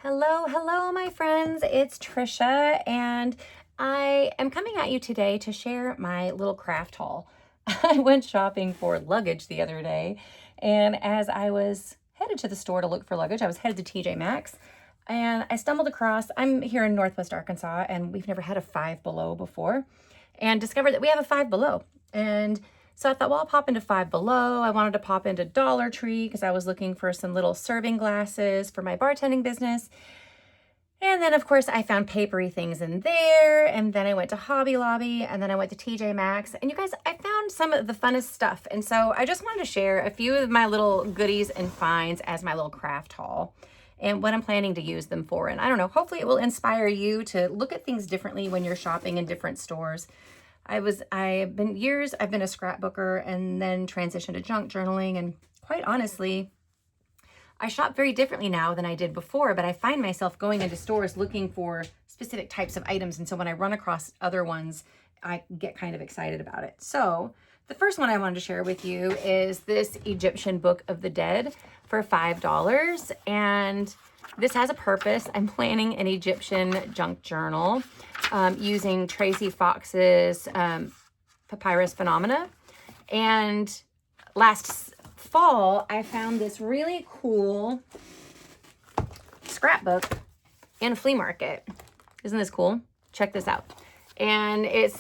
Hello, my friends. It's Trisha, and I am coming at you today to share my little craft haul. I went shopping for luggage the other day, and as I was headed to the store to look for luggage, I was headed to TJ Maxx, and I stumbled across, I'm here in Northwest Arkansas, and we've never had a Five Below before, and discovered that we have a Five Below. And so I thought, well, I'll pop into Five Below. I wanted to pop into Dollar Tree because I was looking for some little serving glasses for my bartending business. And then, of course, I found papery things in there. And then I went to Hobby Lobby. And then I went to TJ Maxx. And you guys, I found some of the funnest stuff. And so I just wanted to share a few of my little goodies and finds as my little craft haul and what I'm planning to use them for. And I don't know, hopefully it will inspire you to look at things differently when you're shopping in different stores. I've been a scrapbooker and then transitioned to junk journaling. And quite honestly, I shop very differently now than I did before, but I find myself going into stores looking for specific types of items. And so when I run across other ones, I get kind of excited about it. So the first one I wanted to share with you is this Egyptian Book of the Dead for $5. And this has a purpose. I'm planning an Egyptian junk journal using Tracy Fox's Papyrus Phenomena. And last fall, I found this really cool scrapbook in a flea market. Isn't this cool? Check this out. And it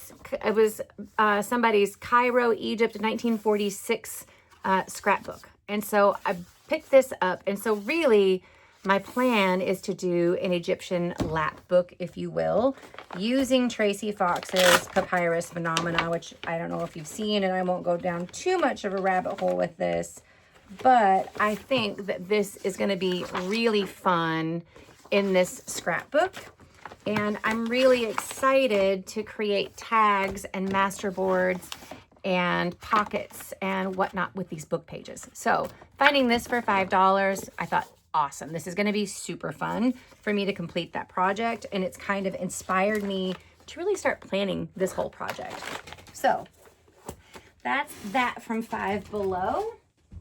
was somebody's Cairo, Egypt, 1946 scrapbook. And so I picked this up. And so really, my plan is to do an Egyptian lap book, if you will, using Tracy Fox's Papyrus Phenomena, which I don't know if you've seen, and I won't go down too much of a rabbit hole with this, but I think that this is going to be really fun in this scrapbook. And I'm really excited to create tags and masterboards and pockets and whatnot with these book pages. So finding this for $5, I thought, awesome. This is going to be super fun for me to complete that project. And it's kind of inspired me to really start planning this whole project. So that's that from Five Below.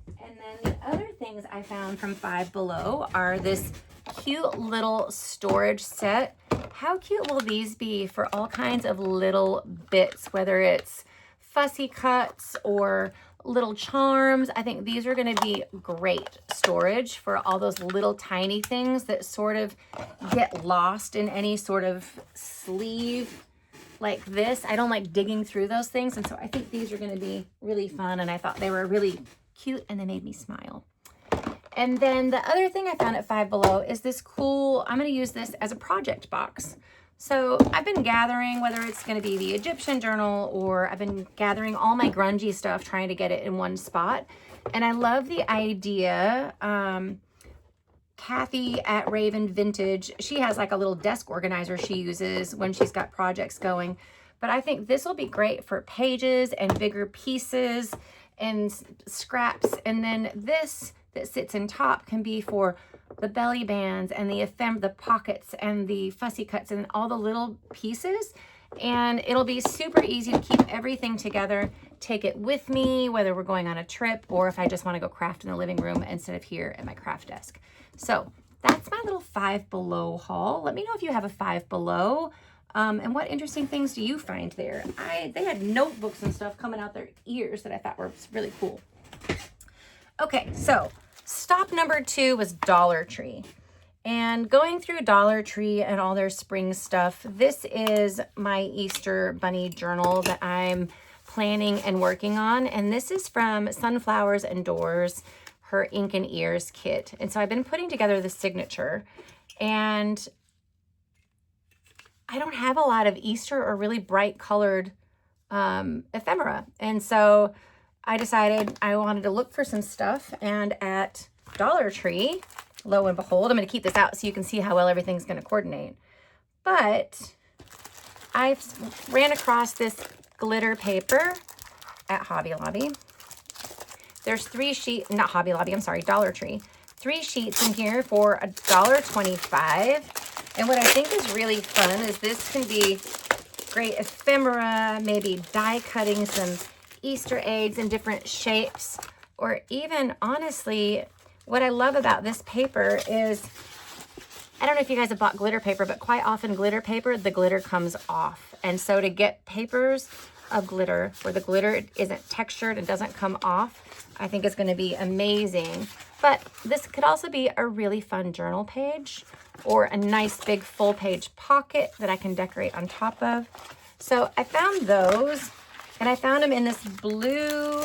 And then the other things I found from Five Below are this cute little storage set. How cute will these be for all kinds of little bits, whether it's fussy cuts or little charms? I think these are going to be great storage for all those little tiny things that sort of get lost in any sort of sleeve like this. I don't like digging through those things, and so I think these are going to be really fun, and I thought they were really cute and they made me smile. And then the other thing I found at Five Below is this cool, I'm going to use this as a project box. So I've been gathering, whether it's going to be the Egyptian journal or I've been gathering all my grungy stuff, trying to get it in one spot. And I love the idea. Kathy at Raven Vintage, she has like a little desk organizer she uses when she's got projects going. But I think this will be great for pages and bigger pieces and scraps. And then this that sits in top can be for the belly bands and the pockets and the fussy cuts and all the little pieces. And it'll be super easy to keep everything together, take it with me, whether we're going on a trip or if I just want to go craft in the living room instead of here at my craft desk. So that's my little Five Below haul. Let me know if you have a Five Below. And what interesting things do you find there? They had notebooks and stuff coming out their ears that I thought were really cool. Okay, so stop number 2 was Dollar Tree. And going through Dollar Tree and all their spring stuff, this is my Easter Bunny journal that I'm planning and working on. And this is from Sunflowers and Doors, her Ink and Ears kit. And so I've been putting together the signature. And I don't have a lot of Easter or really bright colored ephemera. And so I decided I wanted to look for some stuff, and at Dollar Tree, lo and behold, I'm going to keep this out so you can see how well everything's going to coordinate. But I ran across this glitter paper at Hobby Lobby. There's 3 sheets, not Hobby Lobby, I'm sorry, Dollar Tree. 3 sheets in here for $1.25. And what I think is really fun is this can be great ephemera, maybe die cutting some Easter eggs in different shapes, or even honestly, what I love about this paper is I don't know if you guys have bought glitter paper, but quite often glitter paper, the glitter comes off. And so to get papers of glitter where the glitter isn't textured and doesn't come off, I think is going to be amazing. But this could also be a really fun journal page or a nice big full page pocket that I can decorate on top of. So I found those, and I found them in this blue.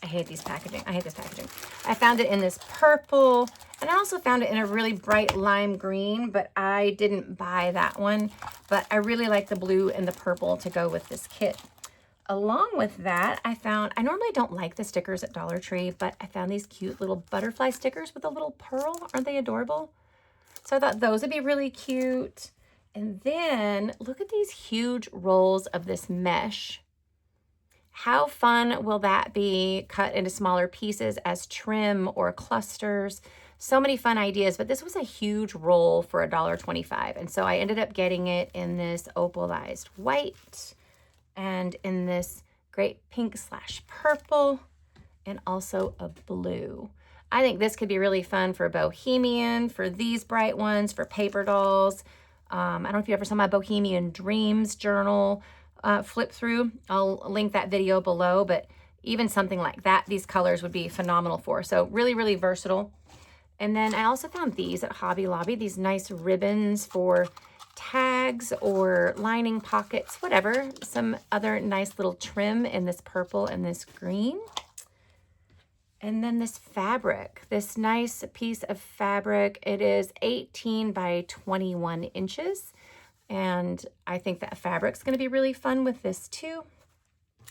I hate these packaging. I hate this packaging. I found it in this purple, and I also found it in a really bright lime green, but I didn't buy that one. But I really like the blue and the purple to go with this kit. Along with that, I normally don't like the stickers at Dollar Tree, but I found these cute little butterfly stickers with a little pearl. Aren't they adorable? So I thought those would be really cute. And then look at these huge rolls of this mesh. How fun will that be cut into smaller pieces as trim or clusters? So many fun ideas, but this was a huge roll for $1.25. And so I ended up getting it in this opalized white and in this great pink / purple and also a blue. I think this could be really fun for Bohemian, for these bright ones, for paper dolls. I don't know if you ever saw my Bohemian Dreams journal flip through. I'll link that video below, but even something like that, these colors would be phenomenal for. So really, really versatile. And then I also found these at Hobby Lobby, these nice ribbons for tags or lining pockets, whatever. Some other nice little trim in this purple and this green. And then this fabric, this nice piece of fabric. It is 18 by 21 inches. And I think that fabric's going to be really fun with this too.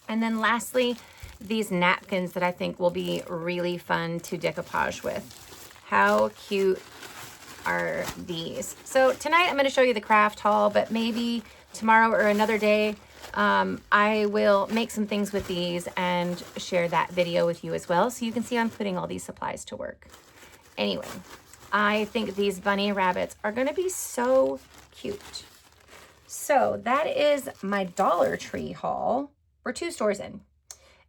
And then lastly, these napkins that I think will be really fun to decoupage with. How cute are these? So tonight I'm going to show you the craft haul, but maybe tomorrow or another day I will make some things with these and share that video with you as well, so you can see I'm putting all these supplies to work. Anyway, I think these bunny rabbits are going to be so cute. So that is my Dollar Tree haul. We're 2 stores in.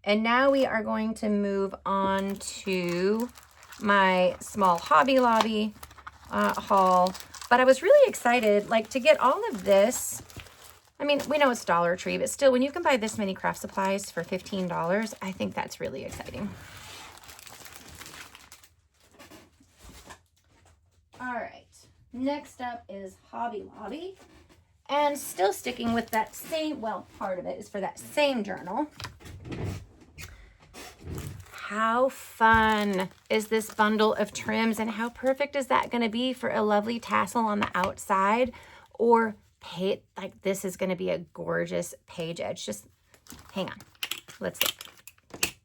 And now we are going to move on to my small Hobby Lobby haul. But I was really excited, like, to get all of this. I mean, we know it's Dollar Tree, but still, when you can buy this many craft supplies for $15, I think that's really exciting. All right, next up is Hobby Lobby. And still sticking with that same, well, part of it is for that same journal. How fun is this bundle of trims, and how perfect is that going to be for a lovely tassel on the outside, or like this is going to be a gorgeous page edge. Just hang on. Let's look.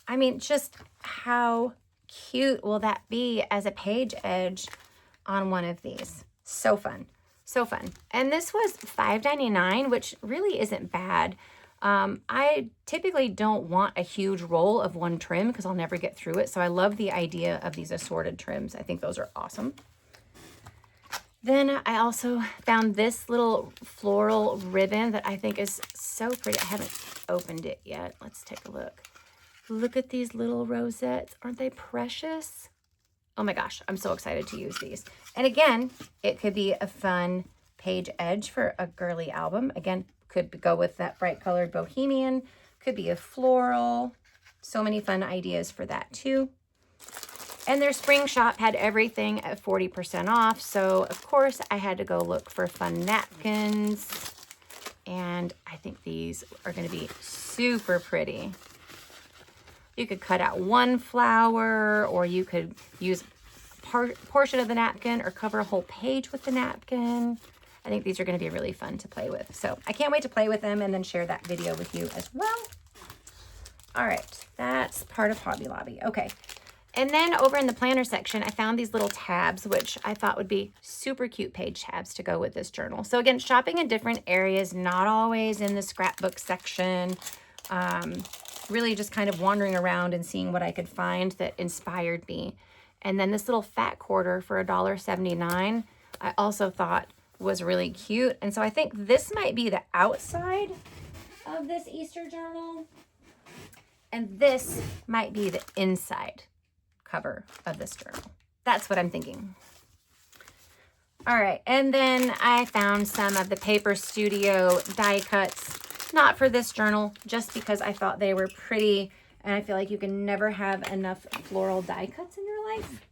I mean, just how cute will that be as a page edge on one of these? So fun. So fun. And this was $5.99, which really isn't bad. I typically don't want a huge roll of one trim because I'll never get through it. So I love the idea of these assorted trims. I think those are awesome. Then I also found this little floral ribbon that I think is so pretty. I haven't opened it yet. Let's take a look. Look at these little rosettes. Aren't they precious? Oh my gosh, I'm so excited to use these. And again, it could be a fun page edge for a girly album. Again, could go with that bright colored Bohemian. Could be a floral. So many fun ideas for that too. And their spring shop had everything at 40% off. So of course I had to go look for fun napkins. And I think these are going to be super pretty. You could cut out one flower, or you could use a portion of the napkin or cover a whole page with the napkin. I think these are going to be really fun to play with. So I can't wait to play with them and then share that video with you as well. All right, that's part of Hobby Lobby. Okay, and then over in the planner section, I found these little tabs, which I thought would be super cute page tabs to go with this journal. So again, shopping in different areas, not always in the scrapbook section. Really just kind of wandering around and seeing what I could find that inspired me. And then this little fat quarter for $1.79, I also thought was really cute. And so I think this might be the outside of this Easter journal. And this might be the inside cover of this journal. That's what I'm thinking. All right, and then I found some of the Paper Studio die cuts, not for this journal, just because I thought they were pretty, and I feel like you can never have enough floral die cuts in your life.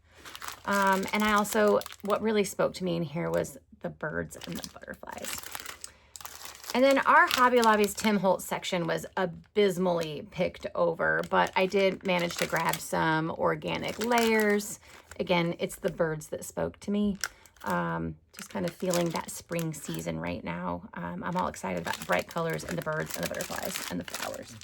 And I also, what really spoke to me in here was the birds and the butterflies. And then our Hobby Lobby's Tim Holtz section was abysmally picked over, but I did manage to grab some organic layers. Again, it's the birds that spoke to me. Just kind of feeling that spring season right now. I'm all excited about bright colors and the birds and the butterflies and the flowers.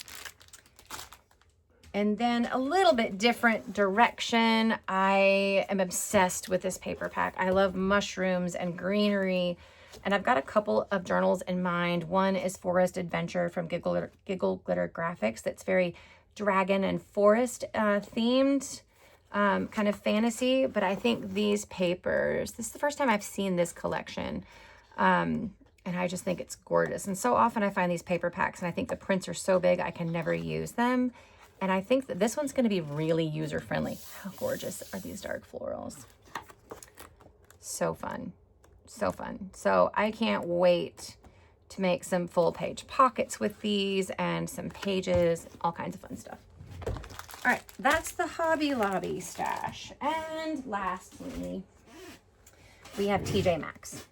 And then a little bit different direction. I am obsessed with this paper pack. I love mushrooms and greenery. And I've got a couple of journals in mind. One is Forest Adventure from Giggle Glitter Graphics. That's very dragon and forest themed, kind of fantasy. But I think these papers, this is the first time I've seen this collection. And I just think it's gorgeous. And so often I find these paper packs and I think the prints are so big I can never use them. And I think that this one's going to be really user-friendly. How gorgeous are these dark florals? So fun. So fun. So I can't wait to make some full page pockets with these and some pages, all kinds of fun stuff. All right, that's the Hobby Lobby stash. And lastly, we have TJ Maxx.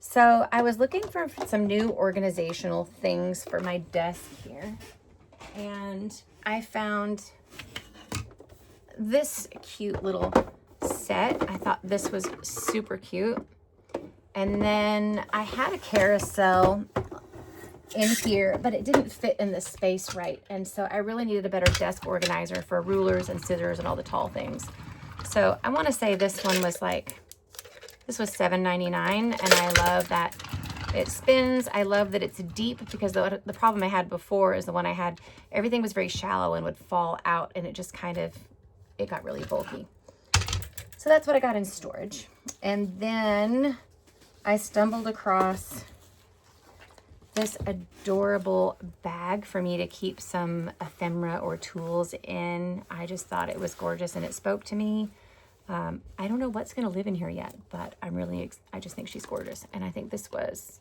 So I was looking for some new organizational things for my desk here. And I found this cute little set. I thought this was super cute. And then I had a carousel in here, but it didn't fit in the space right. And so I really needed a better desk organizer for rulers and scissors and all the tall things. So I want to say this one was like, this was $7.99, and I love that it spins. I love that it's deep, because the problem I had before is the one I had, everything was very shallow and would fall out, and it just kind of, it got really bulky. So that's what I got in storage. And then I stumbled across this adorable bag for me to keep some ephemera or tools in. I just thought it was gorgeous and it spoke to me. I don't know what's going to live in here yet, but I just think she's gorgeous. And I think this was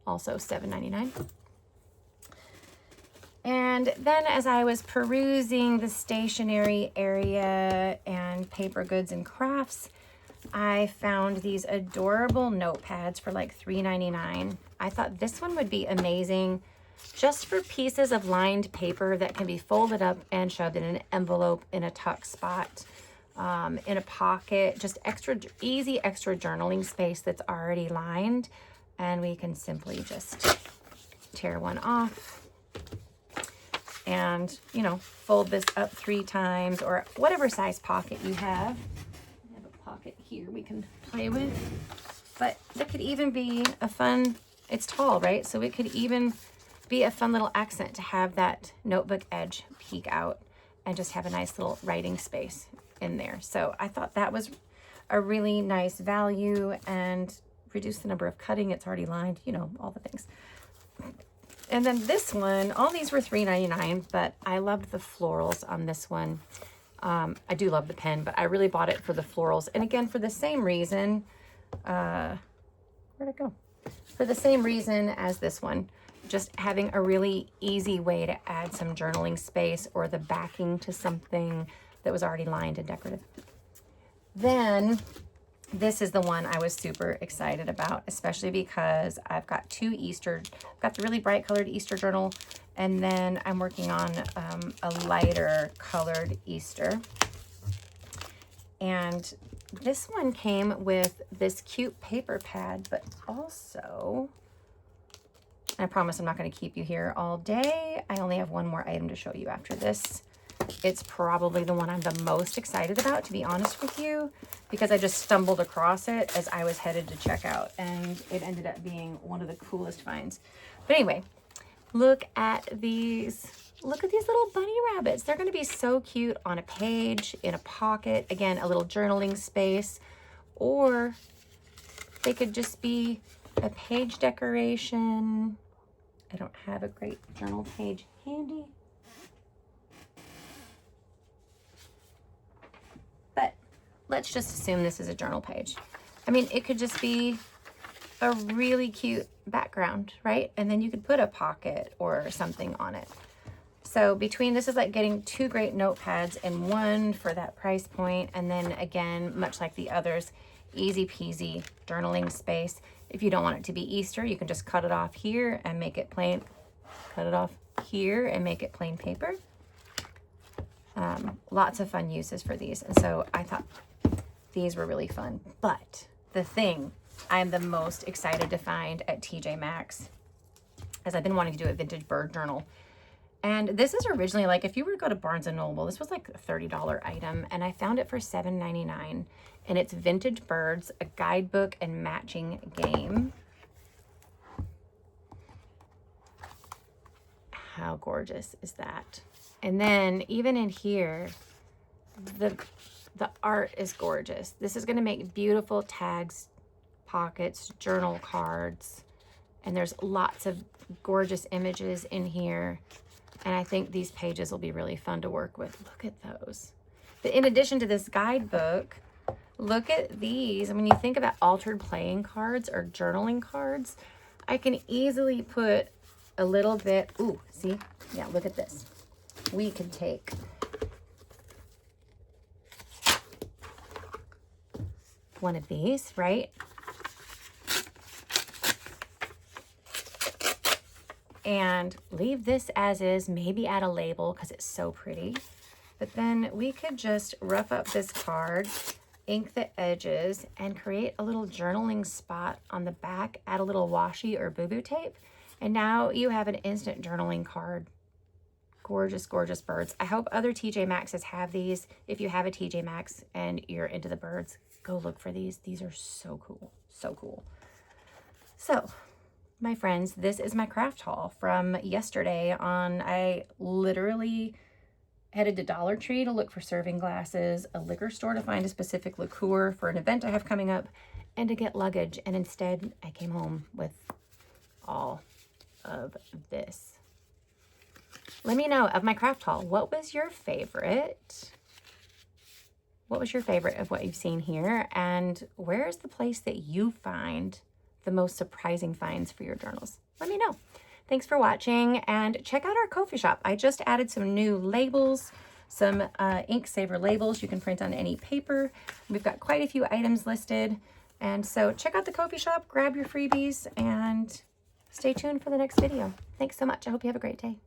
also $7.99. And then as I was perusing the stationery area and paper goods and crafts, I found these adorable notepads for like $3.99. I thought this one would be amazing just for pieces of lined paper that can be folded up and shoved in an envelope, in a tuck spot, in a pocket, just easy extra journaling space that's already lined. And we can simply just tear one off and, you know, fold this up 3 times, or whatever size pocket you have. Pocket here we can play with, but that could even be a fun, it's tall, right? So it could even be a fun little accent to have that notebook edge peek out and just have a nice little writing space in there. So I thought that was a really nice value and reduce the number of cutting. It's already lined, you know, all the things. And then this one, all these were $3.99, but I loved the florals on this one. I do love the pen, but I really bought it for the florals. And again, for the same reason, where'd it go? For the same reason as this one, just having a really easy way to add some journaling space or the backing to something that was already lined and decorative. Then this is the one I was super excited about, especially because I've got I've got the really bright colored Easter journal, and then I'm working on a lighter colored Easter. And this one came with this cute paper pad, but also, I promise I'm not going to keep you here all day. I only have one more item to show you after this. It's probably the one I'm the most excited about, to be honest with you, because I just stumbled across it as I was headed to checkout, and it ended up being one of the coolest finds. But anyway, look at these. Look at these little bunny rabbits. They're going to be so cute on a page, in a pocket. Again, a little journaling space, or they could just be a page decoration. I don't have a great journal page handy. let's just assume this is a journal page. I mean, it could just be a really cute background, right? And then you could put a pocket or something on it. So between, this is like getting 2 great notepads in one for that price point. And then again, much like the others, easy peasy journaling space. If you don't want it to be Easter, you can just cut it off here and make it plain. Cut it off here and make it plain paper. Lots of fun uses for these. And so I thought these were really fun. But the thing I'm the most excited to find at TJ Maxx, as I've been wanting to do a vintage bird journal. And this is originally, like, if you were to go to Barnes & Noble, this was like a $30 item, and I found it for $7.99. And it's Vintage Birds, a guidebook and matching game. How gorgeous is that? And then even in here, the art is gorgeous. This is going to make beautiful tags, pockets, journal cards, and there's lots of gorgeous images in here. And I think these pages will be really fun to work with. Look at those. But in addition to this guidebook, look at these. And when you think about altered playing cards or journaling cards, I can easily put a little bit, ooh, see? Yeah, look at this. We can take one of these, right? And leave this as is, maybe add a label because it's so pretty. But then we could just rough up this card, ink the edges, and create a little journaling spot on the back, add a little washi or boo-boo tape. And now you have an instant journaling card. Gorgeous, gorgeous birds. I hope other TJ Maxx's have these. If you have a TJ Maxx and you're into the birds, go look for these. These are so cool, so cool. So, my friends, this is my craft haul from yesterday on, I literally headed to Dollar Tree to look for serving glasses, a liquor store to find a specific liqueur for an event I have coming up, and to get luggage. And instead, I came home with all of this. Let me know of my craft haul. What was your favorite? What was your favorite of what you've seen here? And where is the place that you find the most surprising finds for your journals? Let me know. Thanks for watching, and check out our Ko-fi shop. I just added some new labels, some ink saver labels you can print on any paper. We've got quite a few items listed. And so check out the Ko-fi shop, grab your freebies, and stay tuned for the next video. Thanks so much. I hope you have a great day.